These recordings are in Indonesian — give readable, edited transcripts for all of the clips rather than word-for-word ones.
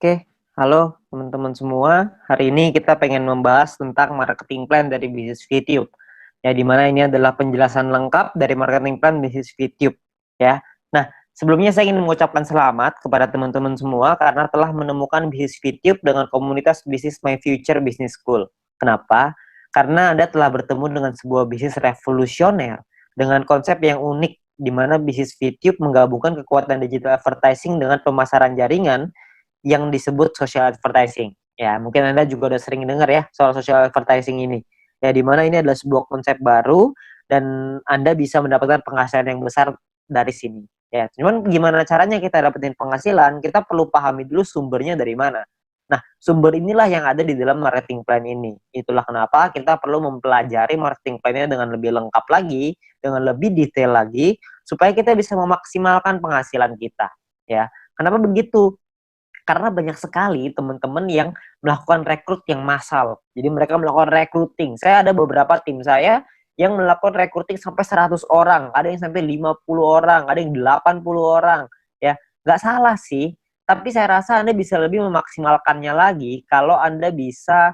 Oke, halo teman-teman semua. Hari ini kita pengen membahas tentang marketing plan dari bisnis YouTube. Ya, di mana ini adalah penjelasan lengkap dari marketing plan bisnis YouTube. Ya. Nah, sebelumnya saya ingin mengucapkan selamat kepada teman-teman semua karena telah menemukan bisnis YouTube dengan komunitas bisnis My Future Business School. Kenapa? Karena Anda telah bertemu dengan sebuah bisnis revolusioner dengan konsep yang unik di mana bisnis YouTube menggabungkan kekuatan digital advertising dengan pemasaran jaringan yang disebut social advertising. Ya, mungkin Anda juga udah sering dengar ya soal social advertising ini. Ya, di mana ini adalah sebuah konsep baru dan Anda bisa mendapatkan penghasilan yang besar dari sini. Ya, cuman gimana caranya kita dapetin penghasilan? Kita perlu pahami dulu sumbernya dari mana. Nah, sumber inilah yang ada di dalam marketing plan ini. Itulah kenapa kita perlu mempelajari marketing plan-nya dengan lebih lengkap lagi, dengan lebih detail lagi, supaya kita bisa memaksimalkan penghasilan kita. Ya, kenapa begitu? Karena banyak sekali teman-teman yang melakukan rekrut yang massal. Jadi mereka melakukan recruiting. Saya ada beberapa tim saya yang melakukan recruiting sampai 100 orang, ada yang sampai 50 orang, ada yang 80 orang. Ya, nggak salah sih, tapi saya rasa Anda bisa lebih memaksimalkannya lagi kalau Anda bisa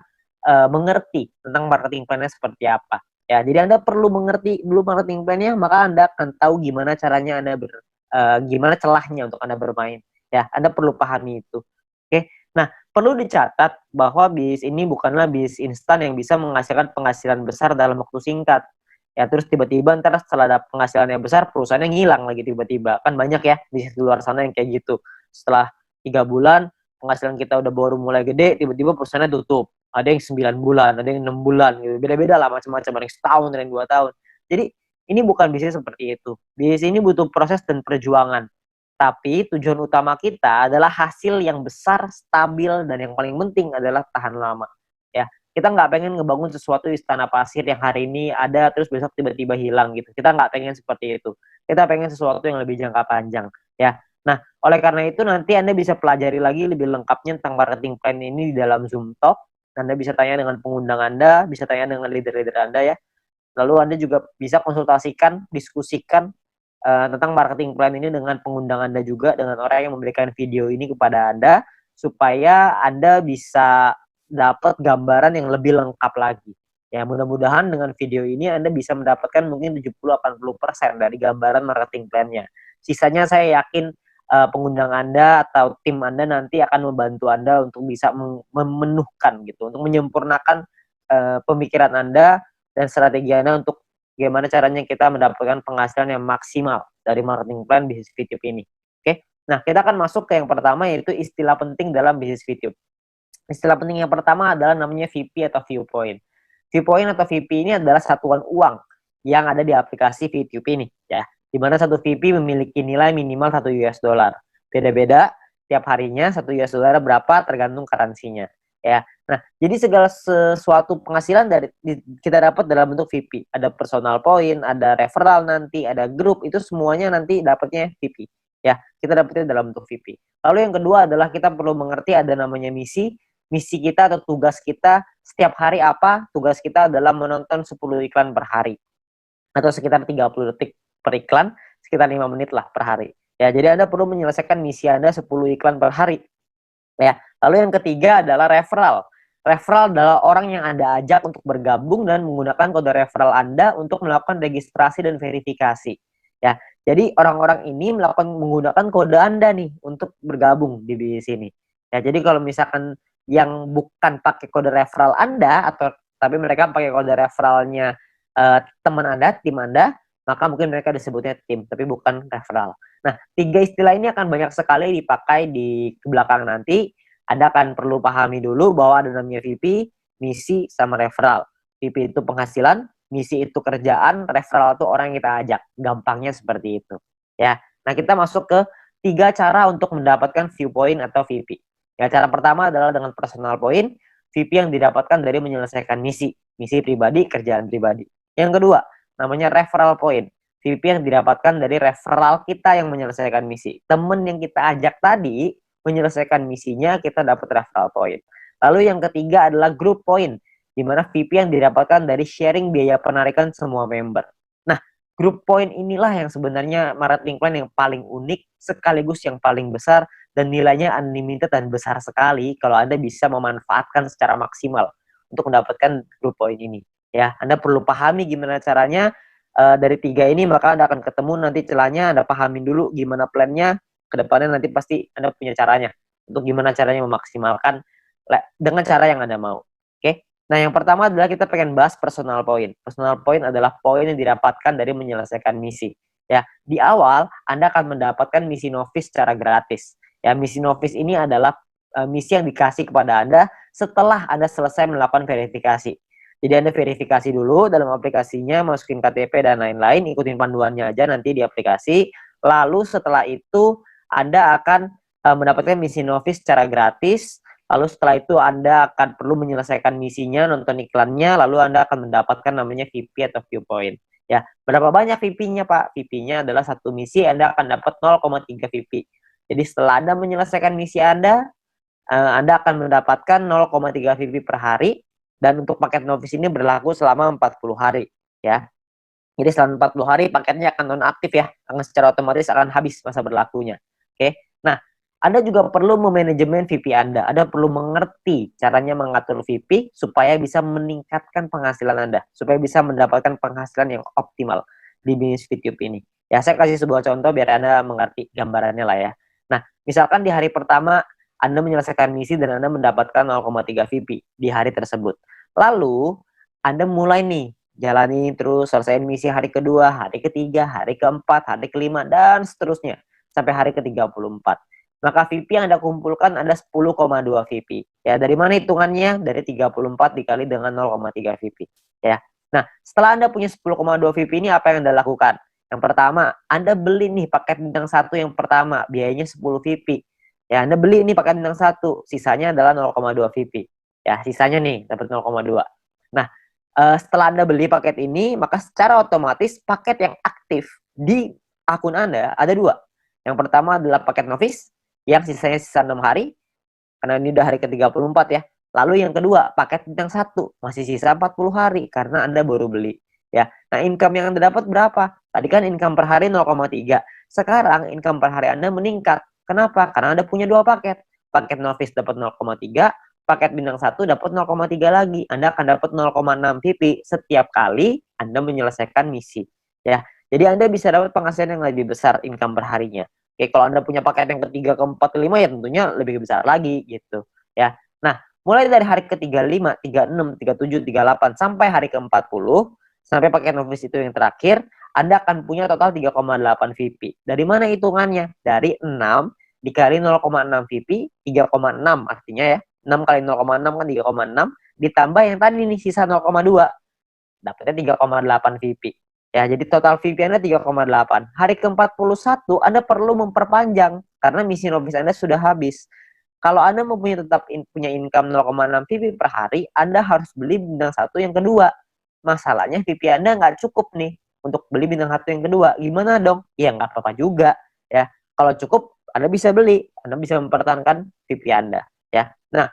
mengerti tentang marketing plan-nya seperti apa. Ya, jadi Anda perlu mengerti dulu marketing plan-nya, maka Anda akan tahu gimana caranya gimana celahnya untuk Anda bermain. Ya, Anda perlu pahami itu. Oke. Nah, perlu dicatat bahwa bisnis ini bukanlah bisnis instan yang bisa menghasilkan penghasilan besar dalam waktu singkat. Ya, terus tiba-tiba ntar setelah ada penghasilan yang besar, perusahaannya ngilang lagi tiba-tiba. Kan banyak ya bisnis di luar sana yang kayak gitu. Setelah 3 bulan, penghasilan kita udah baru mulai gede, tiba-tiba perusahaannya tutup. Ada yang 9 bulan, ada yang 6 bulan, gitu. Beda-beda lah macam-macam, ada yang setahun, ada yang 2 tahun. Jadi, ini bukan bisnis seperti itu. Bisnis ini butuh proses dan perjuangan. Tapi tujuan utama kita adalah hasil yang besar, stabil, dan yang paling penting adalah tahan lama. Ya, kita nggak pengen ngebangun sesuatu istana pasir yang hari ini ada terus besok tiba-tiba hilang gitu. Kita nggak pengen seperti itu. Kita pengen sesuatu yang lebih jangka panjang. Ya, nah oleh karena itu nanti Anda bisa pelajari lagi lebih lengkapnya tentang marketing plan ini di dalam Zoom Talk. Anda bisa tanya dengan pengundang Anda, bisa tanya dengan leader-leader Anda ya. Lalu Anda juga bisa konsultasikan, diskusikan tentang marketing plan ini dengan pengundang Anda juga, dengan orang yang memberikan video ini kepada Anda, supaya Anda bisa dapat gambaran yang lebih lengkap lagi. Ya, mudah-mudahan dengan video ini Anda bisa mendapatkan mungkin 70-80% dari gambaran marketing plan-nya. Sisanya saya yakin pengundang Anda atau tim Anda nanti akan membantu Anda untuk bisa memenuhkan gitu, untuk menyempurnakan pemikiran Anda dan strategi Anda untuk gimana caranya kita mendapatkan penghasilan yang maksimal dari marketing plan bisnis YouTube ini. Oke, nah kita akan masuk ke yang pertama yaitu istilah penting dalam bisnis YouTube. Istilah penting yang pertama adalah namanya VP atau viewpoint. Viewpoint atau VP ini adalah satuan uang yang ada di aplikasi YouTube ini, ya. Di mana satu VP memiliki nilai minimal 1 US dollar. Beda-beda tiap harinya 1 US dollar berapa tergantung currency-nya, ya. Nah, jadi segala sesuatu penghasilan dari kita dapat dalam bentuk VP. Ada personal point, ada referral nanti, ada grup, itu semuanya nanti dapatnya VP. Ya, kita dapatnya dalam bentuk VP. Lalu yang kedua adalah kita perlu mengerti ada namanya misi. Misi kita atau tugas kita setiap hari apa? Tugas kita adalah menonton 10 iklan per hari. Atau sekitar 30 detik per iklan, sekitar 5 menit lah per hari. Ya, jadi Anda perlu menyelesaikan misi Anda 10 iklan per hari. Ya, lalu yang ketiga adalah referral. Referral adalah orang yang Anda ajak untuk bergabung dan menggunakan kode referral Anda untuk melakukan registrasi dan verifikasi. Ya, jadi orang-orang ini menggunakan kode Anda nih untuk bergabung di sini. Ya, jadi kalau misalkan yang bukan pakai kode referral Anda atau tapi mereka pakai kode referralnya teman Anda, tim Anda, maka mungkin mereka disebutnya tim, tapi bukan referral. Nah, 3 istilah ini akan banyak sekali dipakai di belakang nanti. Anda akan perlu pahami dulu bahwa ada namanya VP, misi, sama referral. VP itu penghasilan, misi itu kerjaan, referral itu orang yang kita ajak. Gampangnya seperti itu. Ya. Nah, kita masuk ke 3 cara untuk mendapatkan viewpoint atau VP. Ya, cara pertama adalah dengan personal point, VP yang didapatkan dari menyelesaikan misi pribadi, kerjaan pribadi. Yang kedua, namanya referral point. VP yang didapatkan dari referral kita yang menyelesaikan misi. Temen yang kita ajak tadi menyelesaikan misinya, kita dapat referral point. Lalu yang ketiga adalah group point, di mana VP yang didapatkan dari sharing biaya penarikan semua member. Nah, group point inilah yang sebenarnya marketing plan yang paling unik, sekaligus yang paling besar, dan nilainya unlimited dan besar sekali kalau Anda bisa memanfaatkan secara maksimal untuk mendapatkan grup poin ini. Ya, Anda perlu pahami gimana caranya dari 3 ini, maka Anda akan ketemu nanti celahnya. Anda pahamin dulu gimana plannya, kedepannya nanti pasti Anda punya caranya untuk gimana caranya memaksimalkan dengan cara yang Anda mau. Oke. Nah, yang pertama adalah kita pengen bahas personal point. Personal point adalah poin yang didapatkan dari menyelesaikan misi. Ya, di awal Anda akan mendapatkan misi novice secara gratis. Ya, misi novice ini adalah misi yang dikasih kepada Anda setelah Anda selesai melakukan verifikasi. Jadi Anda verifikasi dulu dalam aplikasinya, masukin KTP dan lain-lain, ikutin panduannya aja nanti di aplikasi. Lalu setelah itu Anda akan mendapatkan misi novice secara gratis. Lalu setelah itu Anda akan perlu menyelesaikan misinya, nonton iklannya, lalu Anda akan mendapatkan namanya VP atau viewpoint. Ya, berapa banyak VP-nya, Pak? VP-nya adalah satu misi Anda akan dapat 0,3 VP. Jadi setelah Anda menyelesaikan misi Anda akan mendapatkan 0,3 VP per hari, dan untuk paket novice ini berlaku selama 40 hari. Ya. Jadi selama 40 hari paketnya akan nonaktif ya, karena secara otomatis akan habis masa berlakunya. Oke. Nah, Anda juga perlu memanajemen VP Anda. Anda perlu mengerti caranya mengatur VP supaya bisa meningkatkan penghasilan Anda, supaya bisa mendapatkan penghasilan yang optimal di bisnis VTube ini. Ya, saya kasih sebuah contoh biar Anda mengerti gambarannya lah ya. Nah, misalkan di hari pertama Anda menyelesaikan misi dan Anda mendapatkan 0,3 VP di hari tersebut. Lalu, Anda mulai nih jalani terus, selesaiin misi hari kedua, hari ketiga, hari keempat, hari kelima, dan seterusnya sampai hari ke-34. Maka VP yang Anda kumpulkan ada 10,2 VP. Ya, dari mana hitungannya? Dari 34 dikali dengan 0,3 VP. Ya. Nah, setelah Anda punya 10,2 VP ini, apa yang Anda lakukan? Yang pertama, Anda beli nih paket bintang 1 yang pertama, biayanya 10 VP. Ya, Anda beli ini paket bintang 1, sisanya adalah 0,2 VP. Ya, sisanya nih dapat 0,2. Nah, setelah Anda beli paket ini, maka secara otomatis paket yang aktif di akun Anda ada 2. Yang pertama adalah paket novice, yang sisanya sisa 6 hari, karena ini udah hari ke-34 ya. Lalu yang kedua, paket bintang 1, masih sisa 40 hari, karena Anda baru beli. Ya. Nah, income yang Anda dapat berapa? Tadi kan income per hari 0,3. Sekarang income per hari Anda meningkat. Kenapa? Karena Anda punya 2 paket. Paket novice dapat 0,3, paket bintang 1 dapat 0,3 lagi. Anda akan dapat 0,6 VP setiap kali Anda menyelesaikan misi. Ya. Jadi Anda bisa dapat penghasilan yang lebih besar income per harinya. Oke, kalau Anda punya paket yang ketiga, keempat, kelima, ya tentunya lebih besar lagi gitu. Ya. Nah, mulai dari hari ke-35, 36, 37, 38 sampai hari ke-40, sampai paket novice itu yang terakhir, Anda akan punya total 3,8 VP. Dari mana hitungannya? Dari 6 dikali 0,6 VP, 3,6 artinya ya. 6 kali 0,6 kan 3,6, ditambah yang tadi nih sisa 0,2. Dapatnya 3,8 VP. Ya, jadi total VP Anda 3,8. Hari ke-41 Anda perlu memperpanjang karena misi novice Anda sudah habis. Kalau Anda mau punya income 0,6 VP per hari, Anda harus beli bintang 1 yang kedua. Masalahnya VP Anda nggak cukup nih untuk beli bintang 1 yang kedua. Gimana dong? Ya nggak apa-apa juga. Ya, kalau cukup Anda bisa beli. Anda bisa mempertahankan VP Anda. Ya, nah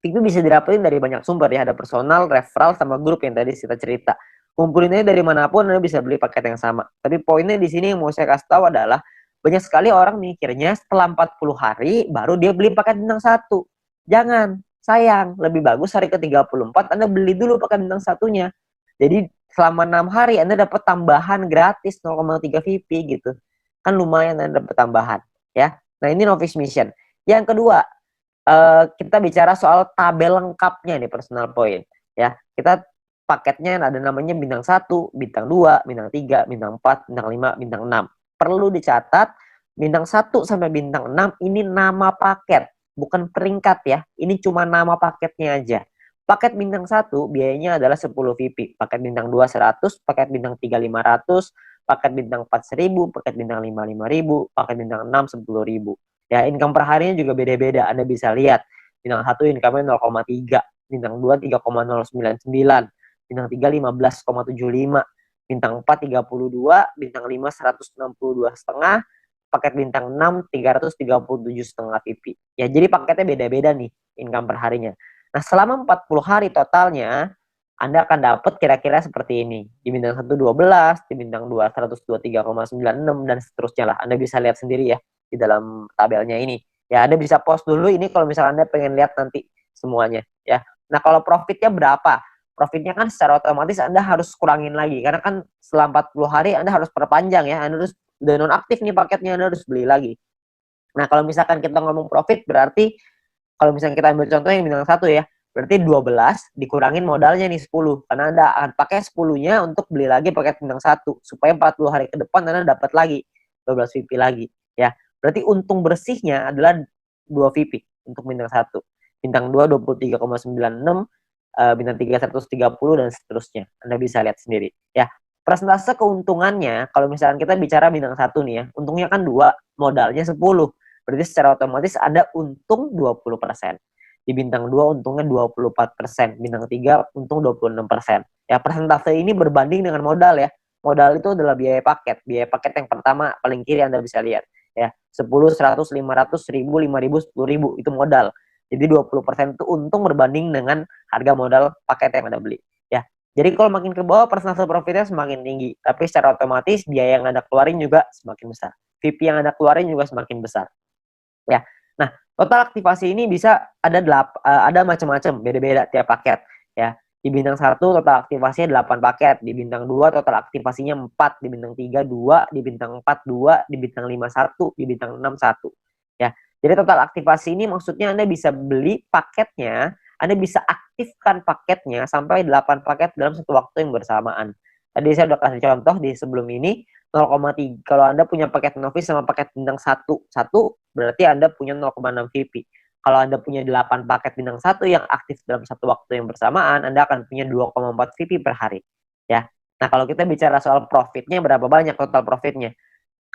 itu bisa didapetin dari banyak sumber ya, ada personal, referral, sama grup yang tadi kita cerita. Kumpulinnya dari manapun Anda bisa beli paket yang sama. Tapi poinnya di sini yang mau saya kasih tahu adalah banyak sekali orang mikirnya setelah 40 hari baru dia beli paket bintang 1. Jangan, sayang, lebih bagus hari ke-34 Anda beli dulu paket bintang 1-nya. Jadi selama 6 hari Anda dapat tambahan gratis 0,3 VP gitu. Kan lumayan Anda dapat tambahan ya. Nah, ini novice mission. Yang kedua, kita bicara soal tabel lengkapnya nih personal point ya. Kita paketnya ada namanya bintang 1, bintang 2, bintang 3, bintang 4, bintang 5, bintang 6. Perlu dicatat bintang 1 sampai bintang 6 ini nama paket, bukan peringkat ya. Ini cuma nama paketnya aja. Paket bintang 1 biayanya adalah 10 VP, paket bintang 2 100, paket bintang 3 500, paket bintang 4 1000, paket bintang 5 5000, paket bintang 6 10.000. Ya, income per harinya juga beda-beda. Anda bisa lihat. Bintang 1 income-nya 0,3, bintang 2 3,099, bintang 3 15,75, bintang 4 32, bintang 5 162,5, paket bintang 6 337,5 VP. Ya, jadi paketnya beda-beda nih income per harinya. Nah, selama 40 hari totalnya Anda akan dapat kira-kira seperti ini. Di bintang 1 12, di bintang 2 123,96 dan seterusnya lah. Anda bisa lihat sendiri ya di dalam tabelnya ini. Ya, Anda bisa pause dulu ini kalau misalnya Anda pengen lihat nanti semuanya ya. Nah, kalau profitnya berapa? Profitnya kan secara otomatis Anda harus kurangin lagi karena kan setelah 40 hari Anda harus perpanjang ya. Anda harus udah nonaktif nih paketnya, Anda harus beli lagi. Nah, kalau misalkan kita ngomong profit berarti kalau misalnya kita ambil contoh yang bintang 1 ya, berarti 12 dikurangin modalnya nih 10. Karena Anda akan pakai 10-nya untuk beli lagi paket bintang 1 supaya 40 hari ke depan Anda dapat lagi 12 VP lagi ya. Berarti untung bersihnya adalah 2 VP untuk bintang 1. Bintang 2 23,96, bintang 3 130 dan seterusnya. Anda bisa lihat sendiri ya. Persentase keuntungannya kalau misalkan kita bicara bintang 1 nih ya, untungnya kan 2, modalnya 10. Berarti secara otomatis ada untung 20%. Di bintang 2 untungnya 24%, bintang 3 untung 26%. Ya, persentase ini berbanding dengan modal ya. Modal itu adalah biaya paket. Biaya paket yang pertama paling kiri Anda bisa lihat ya. 10, 100, 500, 1000, 5000, 10.000 itu modal. Jadi 20% itu untung berbanding dengan harga modal paket yang Anda beli ya. Jadi kalau makin ke bawah persentase profitnya semakin tinggi, tapi secara otomatis biaya yang Anda keluarin juga semakin besar. VP yang Anda keluarin juga semakin besar. Ya. Nah, total aktivasi ini bisa ada macam-macam, beda-beda tiap paket ya. Di bintang 1 total aktivasinya 8 paket, di bintang 2 total aktivasinya 4, di bintang 3 2, di bintang 4 2, di bintang 5 1, di bintang 6 1. Ya. Jadi total aktivasi ini maksudnya Anda bisa beli paketnya, Anda bisa aktifkan paketnya sampai 8 paket dalam satu waktu yang bersamaan. Tadi saya udah kasih contoh di sebelum ini 0,3. Kalau Anda punya paket novice sama paket bintang 1, berarti Anda punya 0,6 VP. Kalau Anda punya 8 paket bintang 1 yang aktif dalam satu waktu yang bersamaan, Anda akan punya 2,4 VP per hari. Ya. Nah, kalau kita bicara soal profitnya, berapa banyak total profitnya?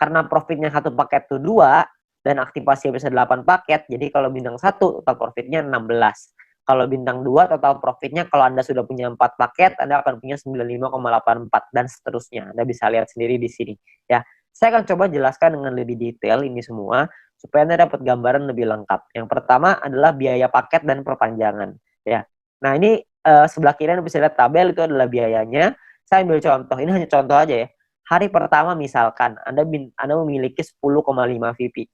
Karena profitnya satu paket itu 2, dan aktivasi bisa 8 paket, jadi kalau bintang 1 total profitnya 16. Kalau bintang 2 total profitnya kalau Anda sudah punya 4 paket, Anda akan punya 95,84 dan seterusnya. Anda bisa lihat sendiri di sini ya. Saya akan coba jelaskan dengan lebih detail ini semua supaya Anda dapat gambaran lebih lengkap. Yang pertama adalah biaya paket dan perpanjangan ya. Nah, ini sebelah kiri Anda bisa lihat tabel itu adalah biayanya. Saya ambil contoh, ini hanya contoh aja ya. Hari pertama misalkan Anda memiliki 10,5 VP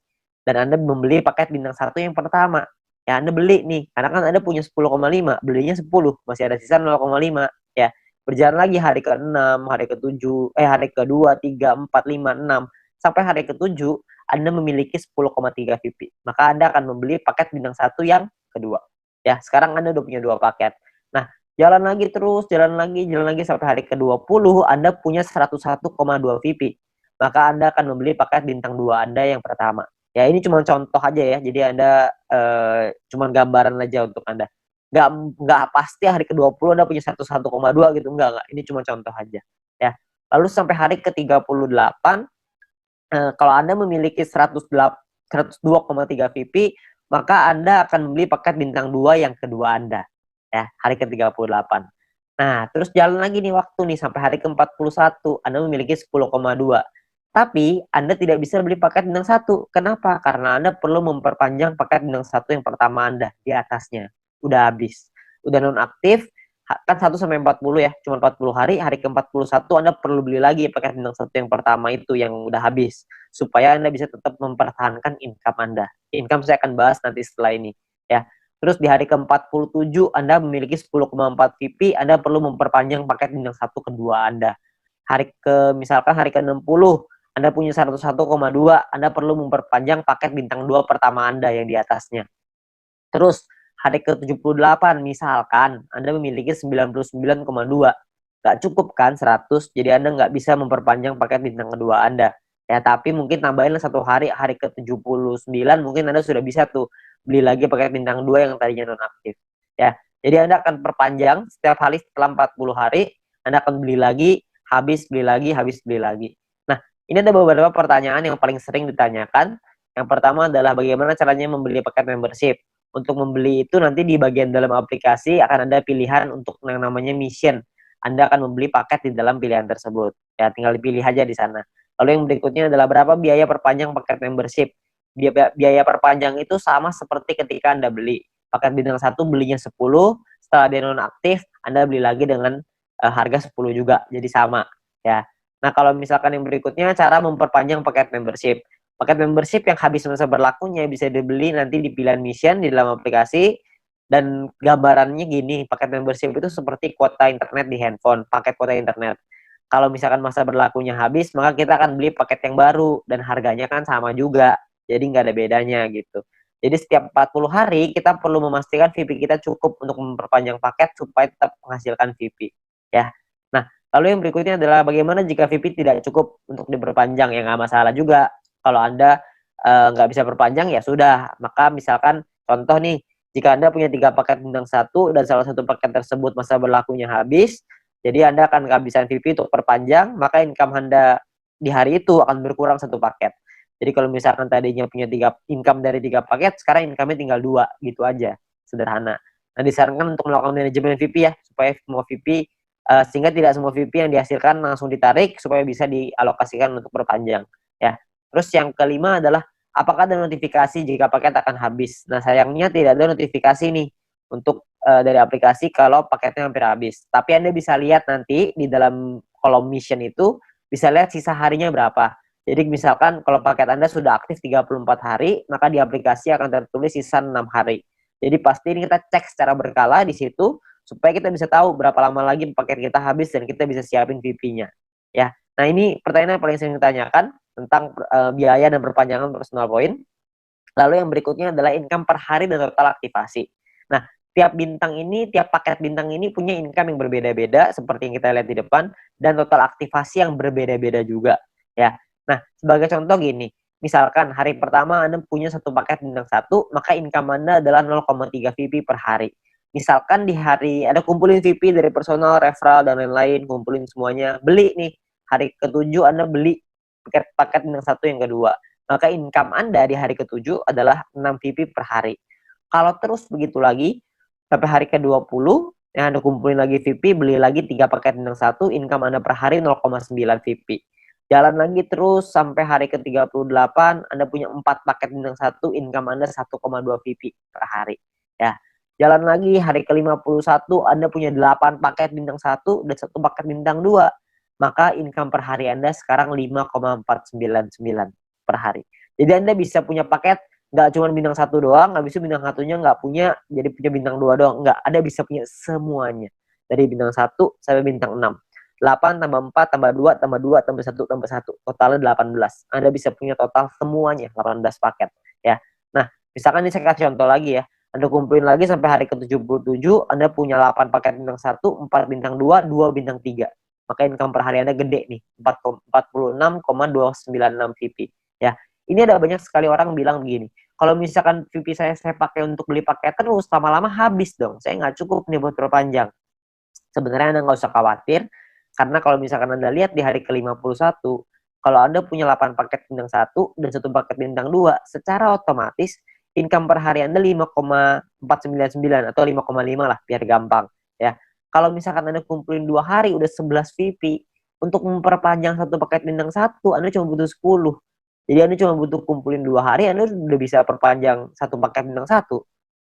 dan Anda membeli paket bintang 1 yang pertama. Ya, Anda beli nih, karena kan Anda punya 10,5, belinya 10, masih ada sisa 0,5 ya. Berjalan lagi hari ke-6, hari ke-7, hari ke-2, 3, 4, 5, 6 sampai hari ke-7 Anda memiliki 10,3 VP. Maka Anda akan membeli paket bintang 1 yang kedua. Ya, sekarang Anda udah punya 2 paket. Nah, jalan lagi terus, jalan lagi sampai hari ke-20 Anda punya 101,2 VP. Maka Anda akan membeli paket bintang 2 Anda yang pertama. Ya, ini cuma contoh aja ya. Jadi Anda cuma gambaran aja untuk Anda. Nggak pasti hari ke-20 Anda punya 101,2 gitu. Enggak. Ini cuma contoh aja. Ya. Lalu sampai hari ke-38, kalau Anda memiliki 102,3 VP, maka Anda akan membeli paket bintang 2 yang kedua Anda. Ya, hari ke-38. Nah, terus jalan lagi nih waktu nih sampai hari ke-41, Anda memiliki 10,2. Tapi Anda tidak bisa beli paket bintang 1. Kenapa? Karena Anda perlu memperpanjang paket bintang 1 yang pertama Anda di atasnya. Udah habis. Udah nonaktif, kan 1 sampai 40 ya, cuma 40 hari, hari ke-41 Anda perlu beli lagi paket bintang 1 yang pertama itu yang udah habis. Supaya Anda bisa tetap mempertahankan income Anda. Income saya akan bahas nanti setelah ini. Ya. Terus di hari ke-47 Anda memiliki 10,4 VP, Anda perlu memperpanjang paket bintang 1 kedua Anda. Misalkan hari ke-60 Anda punya 101,2, Anda perlu memperpanjang paket bintang 2 pertama Anda yang di atasnya. Terus hari ke-78 misalkan Anda memiliki 99,2. Nggak cukup kan 100, jadi Anda nggak bisa memperpanjang paket bintang kedua Anda. Ya, tapi mungkin tambahin satu hari, hari ke-79 mungkin Anda sudah bisa tuh beli lagi paket bintang 2 yang tadinya nonaktif. Ya, jadi Anda akan perpanjang setiap hari setelah 40 hari, Anda akan beli lagi, habis beli lagi, habis beli lagi. Nah, ini ada beberapa pertanyaan yang paling sering ditanyakan. Yang pertama adalah bagaimana caranya membeli paket membership. Untuk membeli itu nanti di bagian dalam aplikasi akan ada pilihan untuk yang namanya mission. Anda akan membeli paket di dalam pilihan tersebut. Ya, tinggal dipilih aja di sana. Lalu yang berikutnya adalah berapa biaya perpanjang paket membership. Biaya perpanjang itu sama seperti ketika Anda beli. Paket bintang 1 belinya 10, setelah dia nonaktif, Anda beli lagi dengan harga 10 juga. Jadi sama. Ya. Nah, kalau misalkan yang berikutnya cara memperpanjang paket membership. Paket membership yang habis masa berlakunya bisa dibeli nanti di pilihan mission di dalam aplikasi, dan gambarannya gini, paket membership itu seperti kuota internet di handphone, paket kuota internet. Kalau misalkan masa berlakunya habis, maka kita akan beli paket yang baru dan harganya kan sama juga. Jadi nggak ada bedanya gitu. Jadi setiap 40 hari kita perlu memastikan VP kita cukup untuk memperpanjang paket supaya tetap menghasilkan VP. Ya. Nah, lalu yang berikutnya adalah bagaimana jika VP tidak cukup untuk diperpanjang, ya nggak masalah juga. Kalau Anda nggak bisa perpanjang ya sudah, maka misalkan contoh nih, jika Anda punya 3 paket bintang 1 dan salah satu paket tersebut masa berlakunya habis, jadi Anda akan kehabisan VP untuk perpanjang, maka income Anda di hari itu akan berkurang 1 paket. Jadi kalau misalkan tadinya punya 3 income dari 3 paket, sekarang income-nya tinggal 2, gitu aja. Sederhana. Nah, disarankan untuk melakukan manajemen VP ya, supaya semua VP sehingga tidak semua VP yang dihasilkan langsung ditarik supaya bisa dialokasikan untuk perpanjang ya. Terus yang kelima adalah apakah ada notifikasi jika paket akan habis. Nah, sayangnya tidak ada notifikasi nih untuk dari aplikasi kalau paketnya hampir habis. Tapi Anda bisa lihat nanti di dalam kolom mission itu bisa lihat sisa harinya berapa. Jadi misalkan kalau paket Anda sudah aktif 34 hari, maka di aplikasi akan tertulis sisa 6 hari. Jadi pasti ini kita cek secara berkala di situ supaya kita bisa tahu berapa lama lagi paket kita habis dan kita bisa siapin VP-nya. Ya. Nah, ini pertanyaan yang paling sering ditanyakan tentang biaya dan perpanjangan personal point. Lalu yang berikutnya adalah income per hari dan total aktivasi. Nah, tiap paket bintang ini punya income yang berbeda-beda seperti yang kita lihat di depan dan total aktivasi yang berbeda-beda juga, ya. Nah, sebagai contoh gini, misalkan hari pertama Anda punya 1 paket bintang 1, maka income Anda adalah 0,3 VP per hari. Misalkan di hari Anda kumpulin VP dari personal, referral dan lain-lain, kumpulin semuanya, beli nih. Hari ke-7 Anda beli paket bintang 1 yang kedua, maka income Anda di hari ke-7 adalah 6 VP per hari. Kalau terus begitu lagi, sampai hari ke-20, yang Anda kumpulin lagi VP, beli lagi 3 paket bintang 1, income Anda per hari 0,9 VP. Jalan lagi terus sampai hari ke-38, Anda punya 4 paket bintang 1, income Anda 1,2 VP per hari. Ya. Jalan lagi hari ke-51, Anda punya 8 paket bintang 1 dan 1 paket bintang 2. Maka income per hari Anda sekarang 5,499 per hari. Jadi Anda bisa punya paket nggak cuma bintang 1 doang, habis itu bintang 1-nya nggak punya, jadi punya bintang 2 doang. Nggak, Anda bisa punya semuanya. Dari bintang 1 sampai bintang 6. 8 tambah 4 tambah 2 tambah 2 tambah 1 tambah 1. Totalnya 18. Anda bisa punya total semuanya 18 paket. Ya. Nah, misalkan ini saya kasih contoh lagi ya. Anda kumpulin lagi sampai hari ke-77, Anda punya 8 paket bintang 1, 4 bintang 2, 2 bintang 3. Maka income per hari Anda gede nih, 46,296 VP. Ya, ini ada banyak sekali orang bilang begini, kalau misalkan VP saya pakai untuk beli paket terus, lama-lama habis dong, saya nggak cukup nih buat perpanjang. Sebenarnya Anda nggak usah khawatir, karena kalau misalkan Anda lihat di hari ke-51, kalau Anda punya 8 paket bintang 1 dan 1 paket bintang 2, secara otomatis income per hari Anda 5,499 atau 5,5 lah biar gampang ya. Kalau misalkan Anda kumpulin 2 hari udah 11 VP, untuk memperpanjang 1 paket bintang 1 Anda cuma butuh 10. Jadi Anda cuma butuh kumpulin 2 hari Anda udah bisa perpanjang 1 paket bintang 1.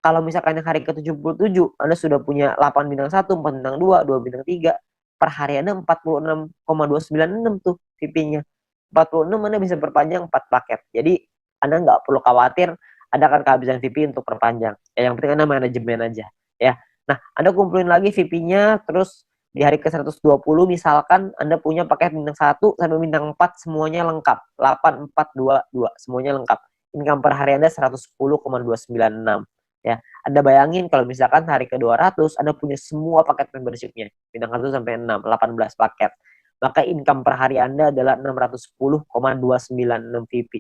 Kalau misalkan yang hari ke-77 Anda sudah punya 8 bintang 1, 4 bintang 2, 2 bintang 3, per hari Anda 46,296 tuh VP-nya. 46 Anda bisa perpanjang 4 paket. Jadi Anda nggak perlu khawatir Anda akan kehabisan VP untuk perpanjang. Ya, yang penting Anda manajemen aja ya. Nah, Anda kumpulin lagi VP-nya, terus di hari ke-120 misalkan Anda punya paket bintang 1 sampai bintang 4 semuanya lengkap. 8, 4, 2, 2 semuanya lengkap. Income per hari Anda 110,296 ya. Anda bayangin kalau misalkan hari ke-200 Anda punya semua paket membership-nya, bintang 1 sampai 6, 18 paket. Maka income per hari Anda adalah 610,296 VP.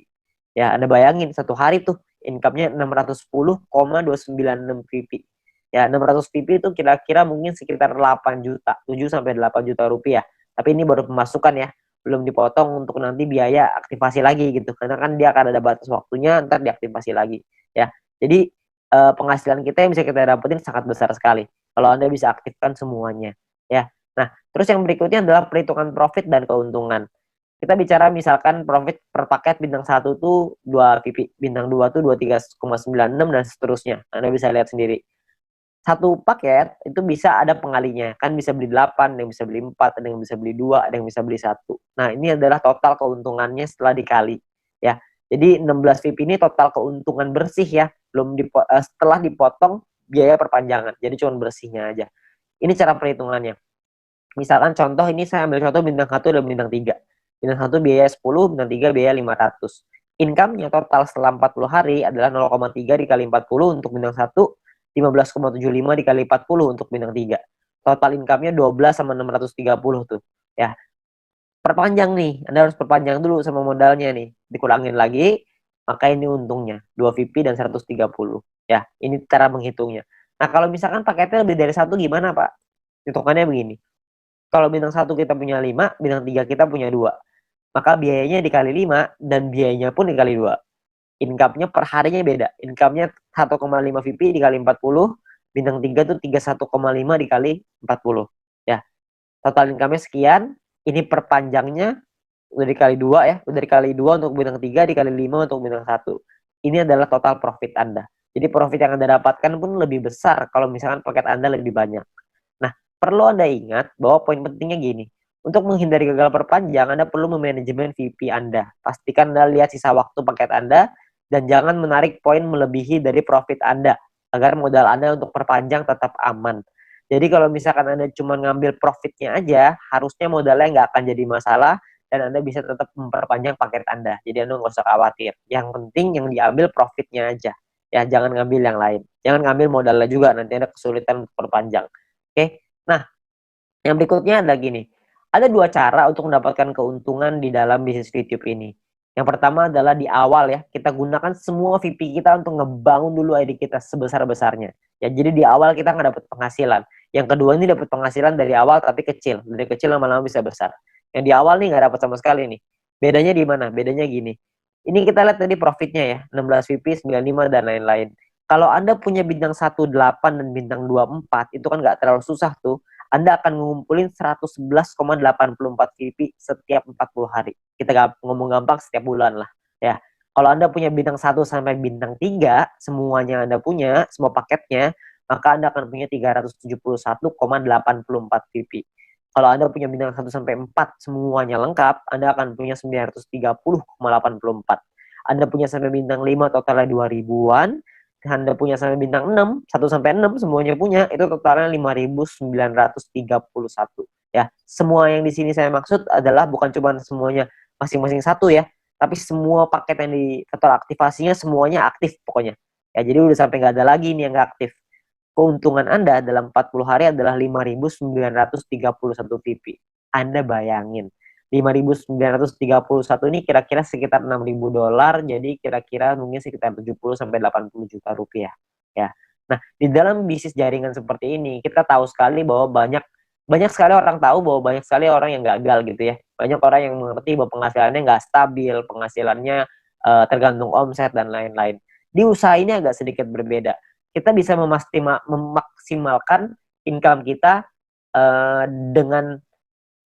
Ya, Anda bayangin satu hari tuh income-nya 610,296 VP. Ya, 600 VP itu kira-kira mungkin sekitar 8 juta, 7 sampai 8 juta rupiah. Tapi ini baru pemasukan ya, belum dipotong untuk nanti biaya aktivasi lagi gitu. Karena kan dia akan ada batas waktunya, ntar diaktifasi lagi. Ya, jadi penghasilan kita yang bisa kita dapetin sangat besar sekali kalau Anda bisa aktifkan semuanya ya. Nah, terus yang berikutnya adalah perhitungan profit dan keuntungan. Kita bicara misalkan profit per paket bintang 1 tuh 2 VP, bintang 2 tuh 23,96 dan seterusnya. Anda bisa lihat sendiri. Satu paket itu bisa ada pengalinya. Kan bisa beli 8, ada yang bisa beli 4, ada yang bisa beli 2, ada yang bisa beli 1. Nah, ini adalah total keuntungannya setelah dikali ya. Jadi 16 VIP ini total keuntungan bersih ya, belum setelah dipotong biaya perpanjangan. Jadi cuma bersihnya aja. Ini cara perhitungannya. Misalkan contoh ini saya ambil contoh bintang 1 dan bintang 3. Bintang 1 biaya 10, bintang 3 biaya 500. Income-nya total setelah 40 hari adalah 0,3 dikali 40 untuk bintang 1, 15,75 dikali 40 untuk bintang 3. Total income-nya 12 sama 630 tuh. Ya, perpanjang nih, Anda harus perpanjang dulu sama modalnya nih, dikurangin lagi, maka ini untungnya 2 VP dan 130 ya. Ini cara menghitungnya. Nah, kalau misalkan paketnya lebih dari satu gimana, Pak? Hitungannya begini. Kalau bintang 1 kita punya 5, bintang 3 kita punya 2. Maka biayanya dikali 5 dan biayanya pun dikali 2. Income-nya per harinya beda. Income-nya 1,5 VP dikali 40, bintang 3 tuh 31,5 dikali 40 ya. Total income-nya sekian, ini perpanjangnya udah dikali 2 ya, udah dikali 2 untuk bintang 3, dikali 5 untuk bintang 1. Ini adalah total profit Anda. Jadi profit yang Anda dapatkan pun lebih besar kalau misalkan paket Anda lebih banyak. Nah, perlu Anda ingat bahwa poin pentingnya gini. Untuk menghindari gagal perpanjang, Anda perlu memanajemen VP Anda. Pastikan Anda lihat sisa waktu paket Anda dan jangan menarik poin melebihi dari profit Anda agar modal Anda untuk perpanjang tetap aman. Jadi kalau misalkan Anda cuma ngambil profitnya aja, harusnya modalnya nggak akan jadi masalah dan Anda bisa tetap memperpanjang paket Anda. Jadi Anda nggak usah khawatir. Yang penting yang diambil profitnya aja. Ya, jangan ngambil yang lain. Jangan ngambil modalnya juga, nanti Anda kesulitan untuk perpanjang. Oke? Nah, yang berikutnya adalah gini. Ada dua cara untuk mendapatkan keuntungan di dalam bisnis YouTube ini. Yang pertama adalah di awal ya, kita gunakan semua VP kita untuk ngebangun dulu ID kita sebesar-besarnya. Ya, jadi di awal kita nggak dapat penghasilan. Yang kedua ini dapat penghasilan dari awal tapi kecil. Dari kecil lama-lama bisa besar. Yang di awal nih nggak dapat sama sekali nih. Bedanya di mana? Bedanya gini. Ini kita lihat tadi profitnya ya, 16 VP, 95 dan lain-lain. Kalau Anda punya bintang 18 dan bintang 24, itu kan nggak terlalu susah tuh. Anda akan ngumpulin 111,84 VP setiap 40 hari. Kita ngomong gampang setiap bulan lah. Ya. Kalau Anda punya bintang 1 sampai bintang 3, semuanya Anda punya, semua paketnya, maka Anda akan punya 371,84 VP. Kalau Anda punya bintang 1 sampai 4 semuanya lengkap, Anda akan punya 930,84. Anda punya sampai bintang 5 totalnya 2000-an, Anda punya sampai bintang 6, 1 sampai 6 semuanya punya, itu totalnya 5.931 ya. Semua yang di sini saya maksud adalah bukan cuma semuanya masing-masing satu ya, tapi semua paket yang di total aktivasinya semuanya aktif pokoknya. Ya, jadi udah sampai nggak ada lagi nih yang nggak aktif. Keuntungan Anda dalam 40 hari adalah 5.931 VP. Anda bayangin, 5.931 ini kira-kira sekitar $6.000, jadi kira-kira mungkin sekitar 70 sampai 80 juta rupiah ya. Nah, di dalam bisnis jaringan seperti ini kita tahu sekali bahwa banyak sekali orang tahu bahwa banyak sekali orang yang gagal gitu ya. Banyak orang yang mengerti bahwa penghasilannya nggak stabil, penghasilannya tergantung omset dan lain-lain. Di usaha ini agak sedikit berbeda. Kita bisa memaksimalkan income kita dengan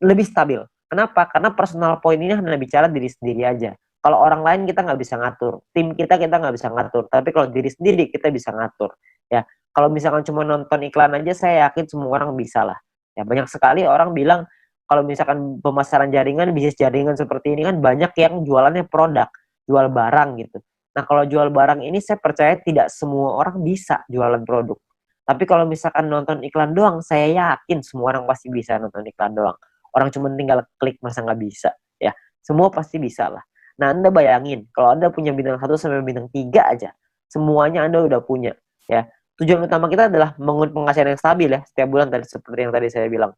lebih stabil. Kenapa? Karena personal point ini hanya bicara diri sendiri aja. Kalau orang lain kita nggak bisa ngatur, tim kita nggak bisa ngatur. Tapi kalau diri sendiri kita bisa ngatur. Ya, kalau misalkan cuma nonton iklan aja, saya yakin semua orang bisa lah. Ya, banyak sekali orang bilang kalau misalkan pemasaran jaringan, bisnis jaringan seperti ini kan banyak yang jualannya produk, jual barang gitu. Nah, kalau jual barang ini saya percaya tidak semua orang bisa jualan produk. Tapi kalau misalkan nonton iklan doang, saya yakin semua orang pasti bisa nonton iklan doang. Orang cuma tinggal klik, masa nggak bisa ya. Semua pasti bisa lah. Nah, Anda bayangin kalau Anda punya bintang 1 sampai bintang 3 aja, semuanya Anda udah punya ya. Tujuan utama kita adalah mengumpulkan penghasilan yang stabil ya setiap bulan, tadi seperti yang tadi saya bilang.